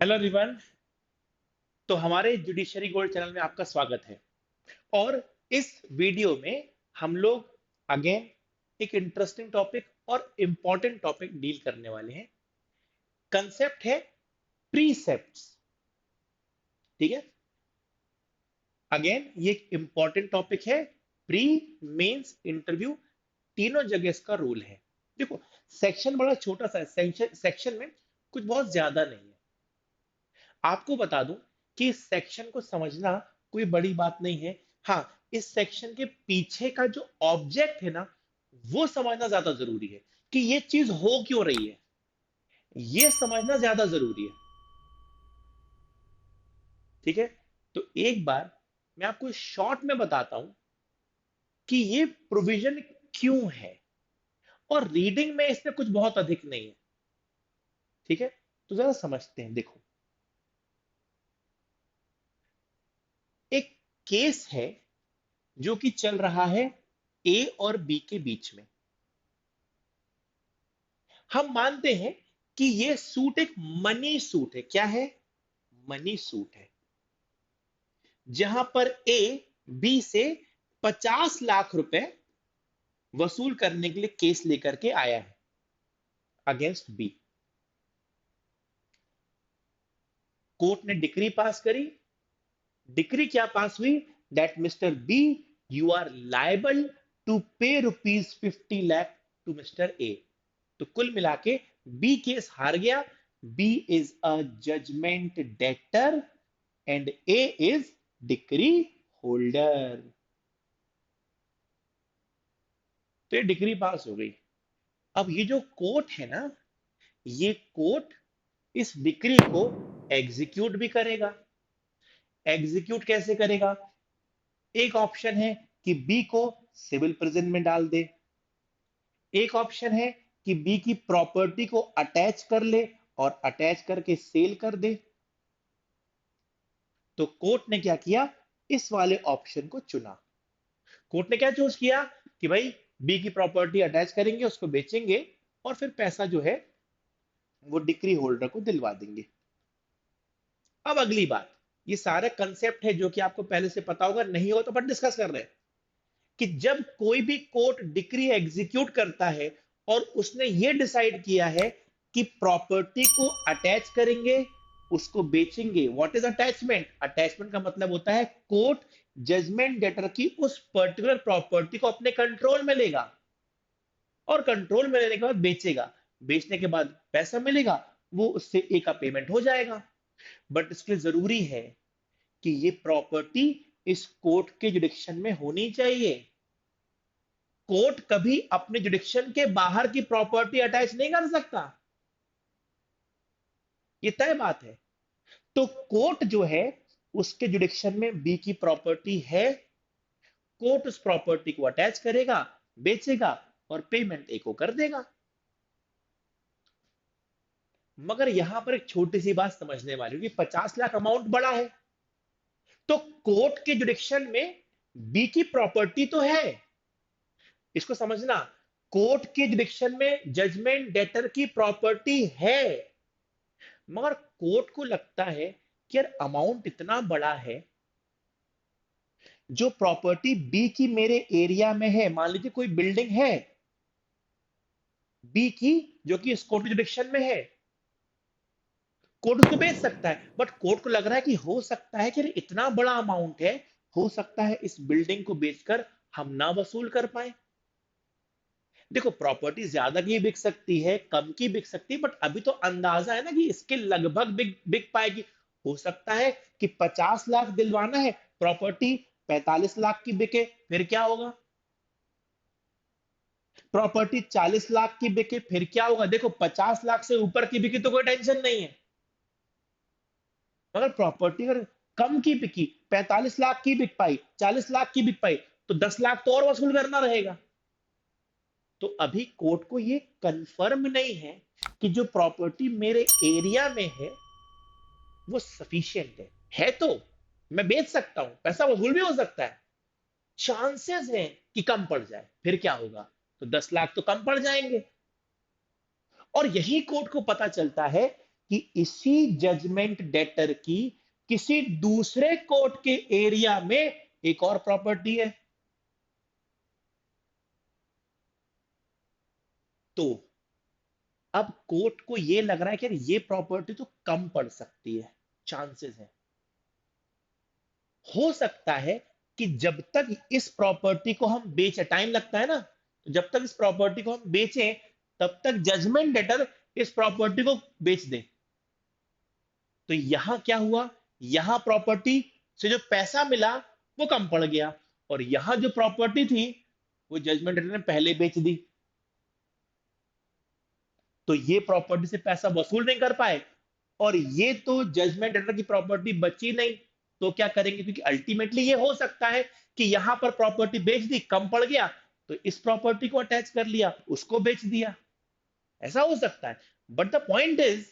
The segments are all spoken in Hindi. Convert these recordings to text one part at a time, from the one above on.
Hello everyone. तो हमारे जुडिशरी गोल्ड चैनल में आपका स्वागत है। और इस वीडियो में हम लोग अगेन एक इंटरेस्टिंग टॉपिक और इंपॉर्टेंट टॉपिक डील करने वाले हैं। कंसेप्ट है प्रीसेप्ट्स। ठीक है, अगेन ये एक इंपॉर्टेंट टॉपिक है। प्री, मेंस, इंटरव्यू, तीनों जगह इसका रूल है। देखो, सेक्शन बड़ा छोटा सा है, सेक्शन में कुछ बहुत ज्यादा नहीं है। आपको बता दूं कि इस सेक्शन को समझना कोई बड़ी बात नहीं है। हाँ, इस सेक्शन के पीछे का जो ऑब्जेक्ट है ना, वो समझना ज्यादा जरूरी है कि ये चीज हो क्यों रही है। ये समझना ज्यादा जरूरी है। ठीक है, तो एक बार मैं आपको शॉर्ट में बताता हूं कि ये प्रोविजन क्यों है। और रीडिंग में इसमें कुछ बहुत अधिक नहीं है। ठीक है, तो जरा समझते हैं। देखो, एक केस है जो कि चल रहा है ए और बी के बीच में। हम मानते हैं कि ये सूट एक मनी सूट है। क्या है? मनी सूट है, जहां पर ए बी से 50 लाख रुपए वसूल करने के लिए केस लेकर के आया है अगेंस्ट बी। कोर्ट ने डिक्री पास करी। डिक्री क्या पास हुई? That mister B, you are liable to pay ₹50 lakh to mister A. तो कुल मिला के बी केस हार गया। B is a judgement debtor and A is decree holder. तो ये डिक्री पास हो गई। अब ये जो कोर्ट है ना, ये कोर्ट इस डिक्री को एग्जीक्यूट भी करेगा। एग्जीक्यूट कैसे करेगा? एक ऑप्शन है कि बी को सिविल प्रिजन में डाल दे। एक ऑप्शन है कि बी की प्रॉपर्टी को अटैच कर ले और अटैच करके सेल कर दे। तो कोर्ट ने क्या किया? इस वाले ऑप्शन को चुना। कोर्ट ने क्या चूज किया कि भाई बी की प्रॉपर्टी अटैच करेंगे, उसको बेचेंगे और फिर पैसा जो है वो डिक्री होल्डर को दिलवा देंगे। अब अगली बात, ये सारे कंसेप्ट है जो कि आपको पहले से पता होगा, नहीं हो तो अपन डिस्कस कर रहे हैं कि जब कोई भी कोर्ट डिक्री एग्जीक्यूट करता है और उसने ये डिसाइड किया है कि प्रॉपर्टी को अटैच करेंगे, उसको बेचेंगे। What is attachment? अटैचमेंट का मतलब होता है कोर्ट जजमेंट डेटर की उस पर्टिकुलर प्रॉपर्टी को अपने कंट्रोल में लेगा और कंट्रोल में लेने के बाद बेचेगा। बेचने के बाद पैसा मिलेगा, वो उससे ए का पेमेंट हो जाएगा। बट इसके लिए जरूरी है कि ये प्रॉपर्टी इस कोर्ट के जुडिक्शन में होनी चाहिए। कोर्ट कभी अपने जुडिक्शन के बाहर की प्रॉपर्टी अटैच नहीं कर सकता। ये तय बात है। तो कोर्ट जो है, उसके जुडिक्शन में बी की प्रॉपर्टी है। कोर्ट उस प्रॉपर्टी को अटैच करेगा, बेचेगा और पेमेंट ए को कर देगा। मगर यहां पर एक छोटी सी बात समझने वाली होगी, 50 लाख अमाउंट बड़ा है। तो कोर्ट के जुडिक्शन में बी की प्रॉपर्टी तो है, इसको समझना। कोर्ट के जुडिक्शन में जजमेंट डेटर की प्रॉपर्टी है, मगर कोर्ट को लगता है कि यार अमाउंट इतना बड़ा है, जो प्रॉपर्टी बी की मेरे एरिया में है, मान लीजिए कोई बिल्डिंग है बी की जो कि इस कोर्ट जुडिक्शन में है, कोर्ट उसको बेच सकता है। बट कोर्ट को लग रहा है कि हो सकता है कि यार इतना बड़ा अमाउंट है, हो सकता है इस बिल्डिंग को बेचकर हम ना वसूल कर पाए। देखो, प्रॉपर्टी ज्यादा की बिक सकती है, कम की बिक सकती है, बट अभी तो अंदाजा है ना कि इसके लगभग बिक बिक पाएगी। हो सकता है कि 50 लाख दिलवाना है, प्रॉपर्टी 45 लाख की बिके, फिर क्या होगा? प्रॉपर्टी 40 लाख की बिके, फिर क्या होगा? देखो, 50 लाख से ऊपर की बिकी तो कोई टेंशन नहीं है, मगर प्रॉपर्टी अगर कम की बिकी, 45 लाख की बिक पाई, 40 लाख की बिक पाई, तो 10 लाख तो और वसूल करना रहेगा। तो अभी कोर्ट को ये कंफर्म नहीं है कि जो प्रॉपर्टी मेरे एरिया में है वो सफिशिएंट है तो मैं बेच सकता हूं, पैसा वसूल भी हो सकता है। चांसेस हैं कि कम पड़ जाए, फिर क्या होगा? तो 10 लाख तो कम पड़ जाएंगे। और यही कोर्ट को पता चलता है कि इसी जजमेंट डेटर की किसी दूसरे कोर्ट के एरिया में एक और प्रॉपर्टी है। तो अब कोर्ट को यह लग रहा है कि यार ये प्रॉपर्टी तो कम पड़ सकती है, चांसेस है, हो सकता है कि जब तक इस प्रॉपर्टी को हम बेचे, टाइम लगता है ना, तो जब तक इस प्रॉपर्टी को हम बेचें तब तक जजमेंट डेटर इस प्रॉपर्टी को बेच दे। तो यहां क्या हुआ, यहां प्रॉपर्टी से जो पैसा मिला वो कम पड़ गया, और यहां जो प्रॉपर्टी थी वो जजमेंट डेटर ने पहले बेच दी, तो ये प्रॉपर्टी से पैसा वसूल नहीं कर पाए, और ये तो जजमेंट डेटर की प्रॉपर्टी बची नहीं। तो क्या करेंगे, क्योंकि अल्टीमेटली ये हो सकता है कि यहां पर प्रॉपर्टी बेच दी, कम पड़ गया, तो इस प्रॉपर्टी को अटैच कर लिया, उसको बेच दिया, ऐसा हो सकता है। बट द पॉइंट इज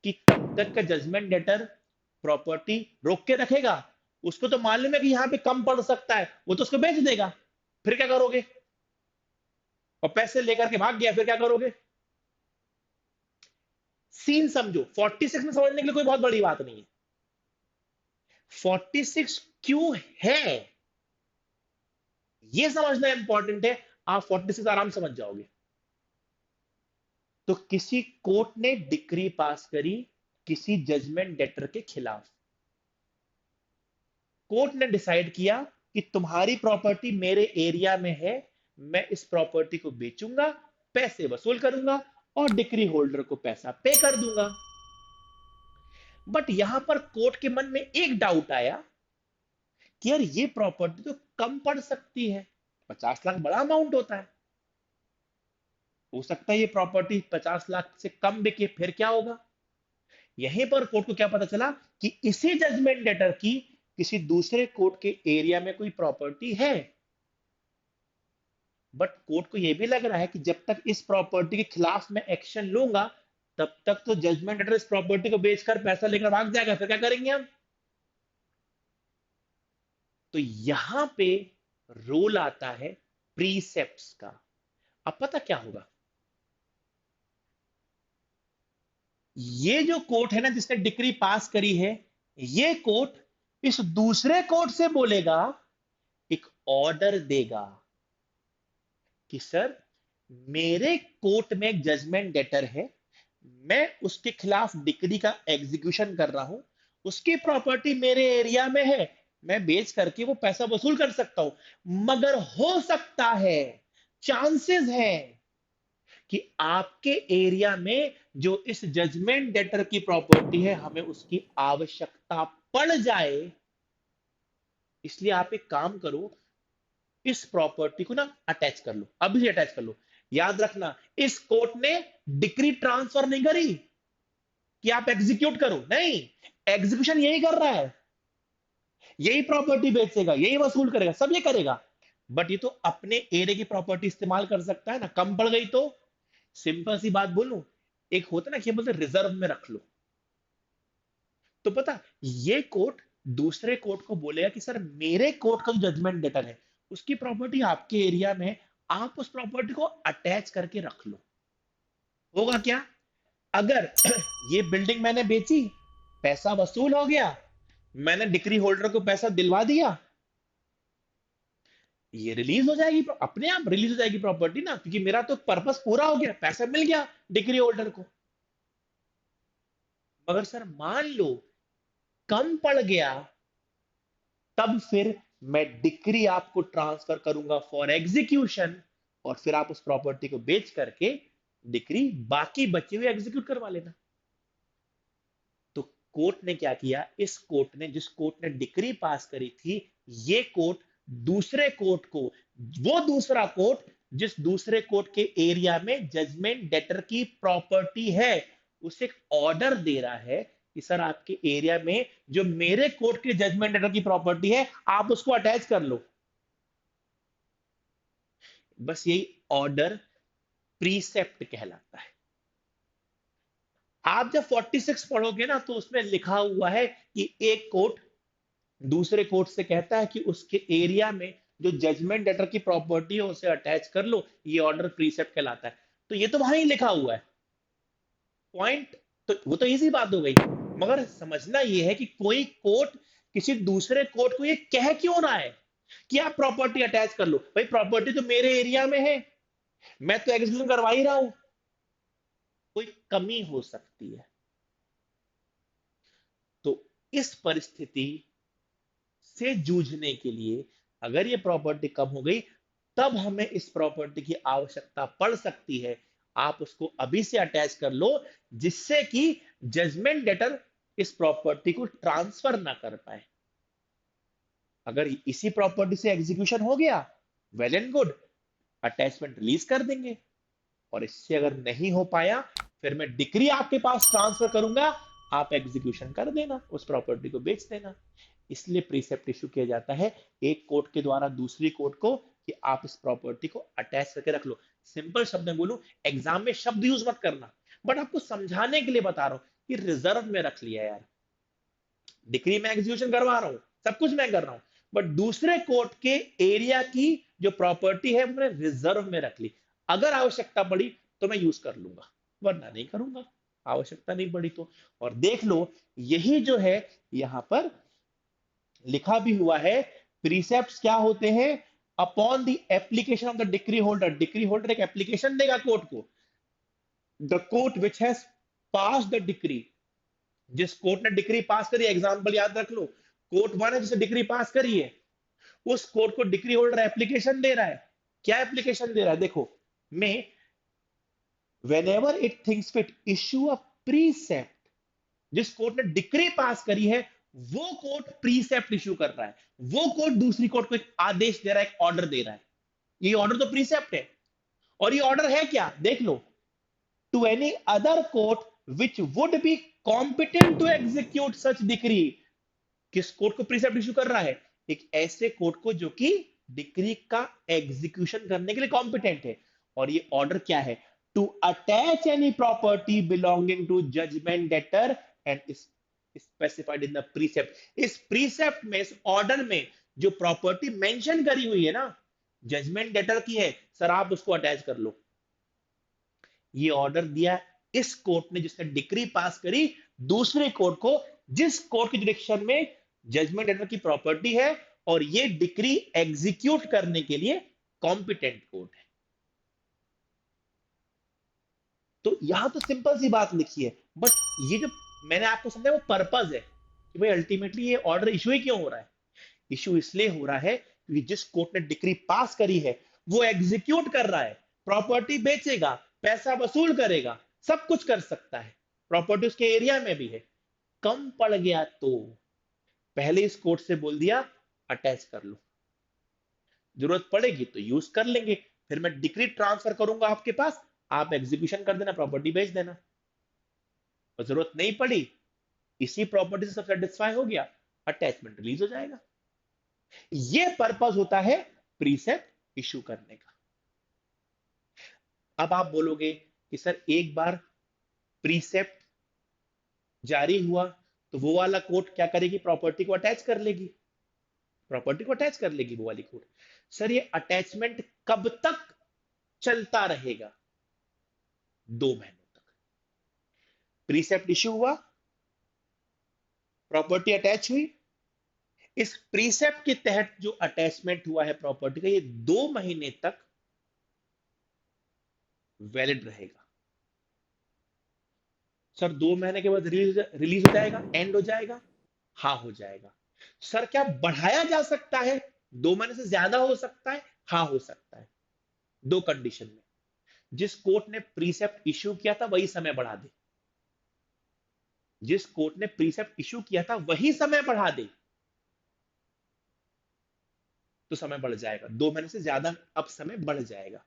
कि तब तक का जजमेंट डेटर प्रॉपर्टी रोक के रखेगा, उसको तो मालूम है कि यहां पे कम पड़ सकता है, वो तो उसको बेच देगा। फिर क्या करोगे, और पैसे लेकर के भाग गया, फिर क्या करोगे। सीन समझो, 46 में समझने के लिए कोई बहुत बड़ी बात नहीं है। 46 क्यों है ये समझना इंपॉर्टेंट है, आप 46 आराम समझ जाओगे। तो किसी कोर्ट ने डिक्री पास करी किसी जजमेंट डेटर के खिलाफ, कोर्ट ने डिसाइड किया कि तुम्हारी प्रॉपर्टी मेरे एरिया में है, मैं इस प्रॉपर्टी को बेचूंगा, पैसे वसूल करूंगा, और डिक्री होल्डर को पैसा पे कर दूंगा। बट यहां पर कोर्ट के मन में एक डाउट आया कि यार ये प्रॉपर्टी तो कम पड़ सकती है, 50 लाख बड़ा अमाउंट होता है, हो सकता है ये प्रॉपर्टी 50 लाख से कम बिके, फिर क्या होगा। यहीं पर कोर्ट को क्या पता चला कि इसी जजमेंट लेटर की किसी दूसरे कोर्ट के एरिया में कोई प्रॉपर्टी है। बट कोर्ट को यह भी लग रहा है कि जब तक इस प्रॉपर्टी के खिलाफ मैं एक्शन लूंगा तब तक तो जजमेंट लेटर इस प्रॉपर्टी को बेचकर पैसा लेकर भाग जाएगा, फिर क्या करेंगे हम। तो यहां पे रोल आता है प्रीसेप्ट्स का। अब पता क्या होगा, ये जो कोर्ट है ना जिसने डिक्री पास करी है, ये कोर्ट इस दूसरे कोर्ट से बोलेगा, एक ऑर्डर देगा कि सर मेरे कोर्ट में एक जजमेंट डेटर है, मैं उसके खिलाफ डिक्री का एग्जीक्यूशन कर रहा हूं, उसकी प्रॉपर्टी मेरे एरिया में है, मैं बेच करके वो पैसा वसूल कर सकता हूं, मगर हो सकता है, चांसेस है कि आपके एरिया में जो इस जजमेंट डेटर की प्रॉपर्टी है हमें उसकी आवश्यकता पड़ जाए, इसलिए आप एक काम करो, इस प्रॉपर्टी को ना अटैच कर लो, अभी अटैच कर लो। याद रखना, इस कोर्ट ने डिक्री ट्रांसफर नहीं करी कि आप एग्जीक्यूट करो, नहीं, एग्जीक्यूशन यही कर रहा है, यही प्रॉपर्टी बेचेगा, यही वसूल करेगा, सब ये करेगा। बट ये तो अपने एरिया की प्रॉपर्टी इस्तेमाल कर सकता है ना, कम पड़ गई तो। सिंपल सी बात बोलूं, एक होता है ना कि बोलते रिजर्व में रख लो, तो पता, ये कोर्ट दूसरे कोर्ट को बोलेगा कि सर मेरे कोर्ट का जो जजमेंट लेटर है उसकी प्रॉपर्टी आपके एरिया में, आप उस प्रॉपर्टी को अटैच करके रख लो। होगा क्या, अगर ये बिल्डिंग मैंने बेची, पैसा वसूल हो गया, मैंने डिक्री होल्डर को पैसा दिलवा दिया, ये रिलीज हो जाएगी, अपने आप रिलीज हो जाएगी प्रॉपर्टी ना, क्योंकि मेरा तो पर्पस पूरा हो गया, पैसा मिल गया डिक्री होल्डर को। मगर सर मान लो कम पड़ गया, तब फिर मैं डिक्री आपको ट्रांसफर करूंगा फॉर एग्जीक्यूशन, और फिर आप उस प्रॉपर्टी को बेच करके डिक्री बाकी बचे हुए एग्जीक्यूट करवा लेना। तो कोर्ट ने क्या किया, इस कोर्ट ने, जिस कोर्ट ने डिक्री पास करी थी, ये कोर्ट दूसरे कोर्ट को, वो दूसरा कोर्ट जिस दूसरे कोर्ट के एरिया में जजमेंट डेटर की प्रॉपर्टी है, उसे एक ऑर्डर दे रहा है कि सर आपके एरिया में जो मेरे कोर्ट के जजमेंट डेटर की प्रॉपर्टी है आप उसको अटैच कर लो। बस यही ऑर्डर प्रीसेप्ट कहलाता है। आप जब 46 पढ़ोगे ना तो उसमें लिखा हुआ है कि एक कोर्ट दूसरे कोर्ट से कहता है कि उसके एरिया में जो जजमेंट डेटर की प्रॉपर्टी है उसे अटैच कर लो, ये ऑर्डर प्रीसेप्ट कहलाता है। तो ये तो वहां ही लिखा हुआ है, पॉइंट तो वो तो इजी बात हो गई, मगर समझना ये है कि कोई कोर्ट किसी दूसरे कोर्ट को ये कह क्यों रहा है कि आप प्रॉपर्टी अटैच कर लो। भाई प्रॉपर्टी तो मेरे एरिया में है, मैं तो एग्जीक्यूशन करवा ही रहा हूं, कोई कमी हो सकती है। तो इस परिस्थिति से जूझने के लिए अगर ये प्रॉपर्टी कम हो गई, तब हमें इस प्रॉपर्टी की आवश्यकता पड़ सकती है। आप उसको अभी से अटैच कर लो, जिससे कि जजमेंट डेटर इस प्रॉपर्टी को ट्रांसफर ना कर पाए। अगर इसी प्रॉपर्टी से एग्जीक्यूशन हो गया, well and good, attachment release कर देंगे। और इससे अगर नहीं हो पाया, फिर मैं डिक्री आपके पास ट्रांसफर करूंगा, आप एग्जीक्यूशन कर देना, उस प्रॉपर्टी को बेच देना। इसलिए प्रीसेप्ट इशू किया जाता है एक कोर्ट के द्वारा दूसरी कोर्ट को कि आप इस प्रॉपर्टी को अटैच करके रख लो। सिंपल शब्द में बोलूं, एग्जाम में शब्द यूज मत करना, बट आपको समझाने के लिए बता रहा हूं कि रिजर्व में रख लिया यार। डिक्री में एग्जीक्यूशन करवा रहा हूं, सब कुछ मैं कर रहा हूं, बट दूसरे कोर्ट के एरिया की जो प्रॉपर्टी है मैंने रिजर्व में रख ली। अगर आवश्यकता पड़ी तो मैं यूज कर लूंगा, वरना नहीं करूंगा, आवश्यकता नहीं पड़ी तो। और देख लो, यही जो है यहां पर लिखा भी हुआ है, प्रीसेप्ट्स क्या होते हैं, upon the application of the decree holder. Decree holder एक एप्लीकेशन देगा कोर्ट को, the court which has pass the decree, जिस कोर्ट ने डिक्री पास करी, एग्जांपल याद रख लो, कोर्ट वन है जिसे डिक्री पास करी है, उस कोर्ट को डिक्री होल्डर एप्लीकेशन दे रहा है। क्या एप्लीकेशन दे रहा है, देखो, मैं whenever it thinks fit issue a precept, जिस कोर्ट ने डिक्री पास करी है वो कोर्ट प्रीसेप्ट इशू कर रहा है, वो कोर्ट दूसरी कोर्ट को एक आदेश दे रहा है, एक ऑर्डर दे रहा है। ये ऑर्डर तो प्रीसेप्ट है, और ये ऑर्डर है क्या, देख लो, to any other court which would be competent to execute such decree. किस कोर्ट को प्रीसेप्ट इशू कर रहा है, एक ऐसे कोर्ट को जो कि डिक्री का एग्जीक्यूशन करने के लिए कॉम्पिटेंट है। और ये ऑर्डर क्या है, to attach any property belonging to judgement debtor and specified in the precept. इस प्रीसेप्ट में, इस ऑर्डर में जो प्रॉपर्टी मेंशन करी हुई है ना, जजमेंट डेटर की है, सर आप उसको अटैच कर लो। ये ऑर्डर दिया इस कोर्ट ने जिसने डिक्री पास करी दूसरे कोर्ट को, जिस कोर्ट की जुरिडिक्शन में जजमेंट डेटर की प्रॉपर्टी है और ये डिक्री एग्जीक्यूट करने के लिए कॉम्पिटेंट कोर्ट है। तो यहां तो सिंपल सी बात लिखी है, बट ये जो मैंने आपको समझाया वो पर्पज है कि भाई अल्टीमेटली ये ऑर्डर इशू ही क्यों हो रहा है। इशू इसलिए हो रहा है क्योंकि जिस कोर्ट ने डिक्री पास करी है वो एग्जीक्यूट कर रहा है, प्रॉपर्टी बेचेगा, पैसा वसूल करेगा, सब कुछ कर सकता है, प्रॉपर्टी उसके एरिया में भी है। कम पड़ गया तो पहले इस कोर्ट से बोल दिया अटैच कर लो, जरूरत पड़ेगी तो यूज कर लेंगे, फिर मैं डिक्री ट्रांसफर करूंगा आपके पास, आप एग्जीक्यूशन कर देना, प्रॉपर्टी बेच देना। और जरूरत नहीं पड़ी, इसी प्रॉपर्टी से सब सेटिस्फाई हो गया, अटैचमेंट रिलीज हो जाएगा। ये पर्पस होता है प्रीसेप्ट इशू करने का। अब आप बोलोगे कि सर एक बार प्रीसेप्ट जारी हुआ तो वो वाला कोर्ट क्या करेगी, प्रॉपर्टी को अटैच कर लेगी, प्रॉपर्टी को अटैच कर लेगी वो वाली कोर्ट। सर ये अटैचमेंट कब तक चलता रहेगा, 2 महीनों तक। प्रीसेप्ट इशू हुआ, प्रॉपर्टी अटैच हुई, इस प्रीसेप्ट के तहत जो अटैचमेंट हुआ है प्रॉपर्टी का, ये 2 महीने तक वैलिड रहेगा। सर 2 महीने के बाद रिलीज हो जाएगा, एंड हो जाएगा, हाँ हो जाएगा। सर क्या बढ़ाया जा सकता है, 2 महीने से ज्यादा हो सकता है, हाँ हो सकता है, 2 कंडीशन में। जिस कोर्ट ने प्रीसेप्ट इश्यू किया था वही समय बढ़ा दे, जिस कोर्ट ने प्रीसेप्ट इश्यू किया था वही समय बढ़ा दे तो समय बढ़ जाएगा, 2 महीने से ज्यादा अब समय बढ़ जाएगा।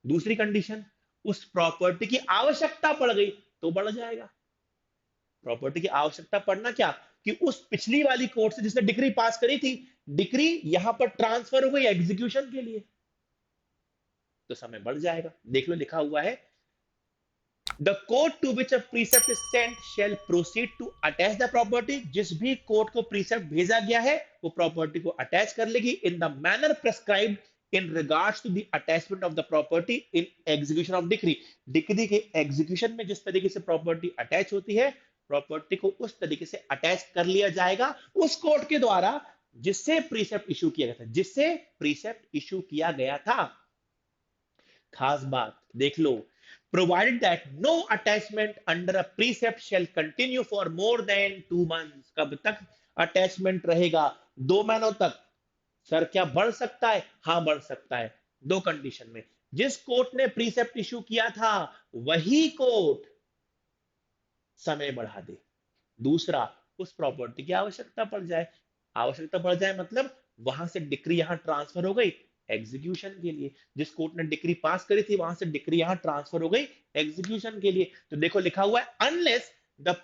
दूसरी कंडीशन, उस प्रॉपर्टी की आवश्यकता पड़ गई तो बढ़ जाएगा। प्रॉपर्टी की आवश्यकता पड़ना क्या, कि उस पिछली वाली कोर्ट से जिसने डिग्री पास करी थी, डिग्री यहां पर ट्रांसफर हो गई एग्जीक्यूशन के लिए, तो समय बढ़ जाएगा। देख लो लिखा हुआ है, the court to which a precept is sent shall proceed to attach the property. जिस भी कोर्ट को प्रीसेप्ट भेजा गया है वो प्रॉपर्टी को अटैच कर लेगी in the manner prescribed in regards to the attachment of the property in execution of decree. Decree के एग्जीक्यूशन में जिस तरीके से प्रॉपर्टी अटैच होती है, प्रॉपर्टी को उस तरीके से अटैच कर लिया जाएगा उस कोर्ट के द्वारा जिससे प्रीसेप्ट इशू किया गया था, जिससे प्रीसेप्ट इशू किया गया था। खास बात देख लो, provided that no attachment under a precept shall continue for more than 2 months। कब तक अटैचमेंट रहेगा? 2 महीनों तक। सर क्या बढ़ सकता है? हाँ बढ़ सकता है, दो कंडीशन में। जिस कोर्ट ने प्रीसेप्ट इशू किया था वही कोर्ट समय बढ़ा दे। दूसरा, उस प्रॉपर्टी की आवश्यकता पड़ जाए। आवश्यकता पड़ जाए मतलब वहां से डिक्री यहां ट्रांसफर हो गई एग्जीक्यूशन के लिए। जिस कोर्ट ने डिक्री पास करी थी वहां से डिक्री यहां ट्रांसफर हो गई एग्जीक्यूशन के लिए। तो देखो लिखा हुआ है unless the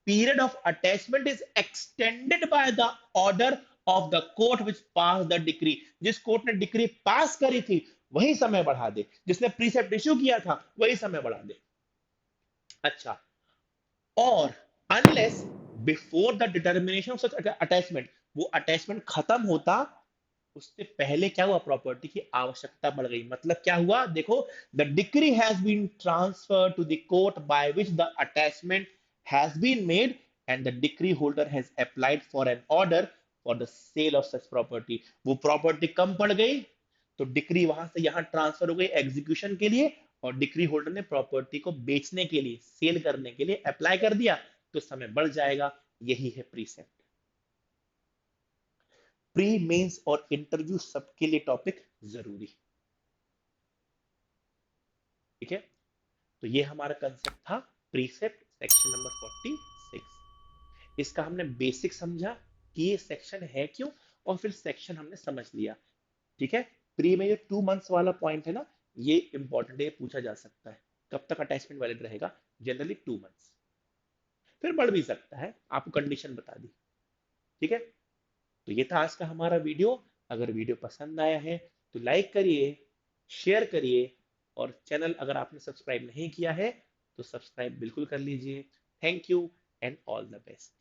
period of attachment is extended by the order of the court which pass the decree. जिस कोर्ट ने डिक्री पास करी थी वही समय बढ़ा दे, जिसने प्रीसेप्ट इशू किया था वही समय बढ़ा दे। अच्छा, और unless before the determination of such attachment, वो अटैचमेंट खत्म होता उससे पहले क्या हुआ, प्रॉपर्टी की आवश्यकता बढ़ गई। मतलब क्या हुआ देखो, the decree has been transfer to the court by which the attachment has been made and the decree holder has applied for an order for the sale of such property. वो प्रॉपर्टी कम पड़ गई तो डिक्री वहां से यहां ट्रांसफर हो गई एग्जीक्यूशन के लिए, और डिक्री होल्डर ने प्रॉपर्टी को बेचने के लिए, सेल करने के लिए अप्लाई कर दिया, तो समय बढ़ जाएगा। यही है प्रीसेप्ट। प्री मेंस और इंटरव्यू सबके लिए टॉपिक जरूरी। ठीक है, तो ये हमारा कंसेप्ट था प्रीसेप्ट सेक्शन नंबर 46। इसका हमने बेसिक समझा कि ये सेक्शन है क्यों, और फिर सेक्शन हमने समझ लिया। ठीक है, प्री में ये 2 मंथ्स वाला पॉइंट है ना, ये इंपॉर्टेंट है, पूछा जा सकता है कब तक अटैचमेंट वैलिड रहेगा। जनरली 2 मंथ्स, फिर बढ़ भी सकता है, आपको कंडीशन बता दी। ठीक है, तो ये था आज का हमारा वीडियो। अगर वीडियो पसंद आया है तो लाइक करिए, शेयर करिए, और चैनल अगर आपने सब्सक्राइब नहीं किया है तो सब्सक्राइब बिल्कुल कर लीजिए। Thank you and all the best.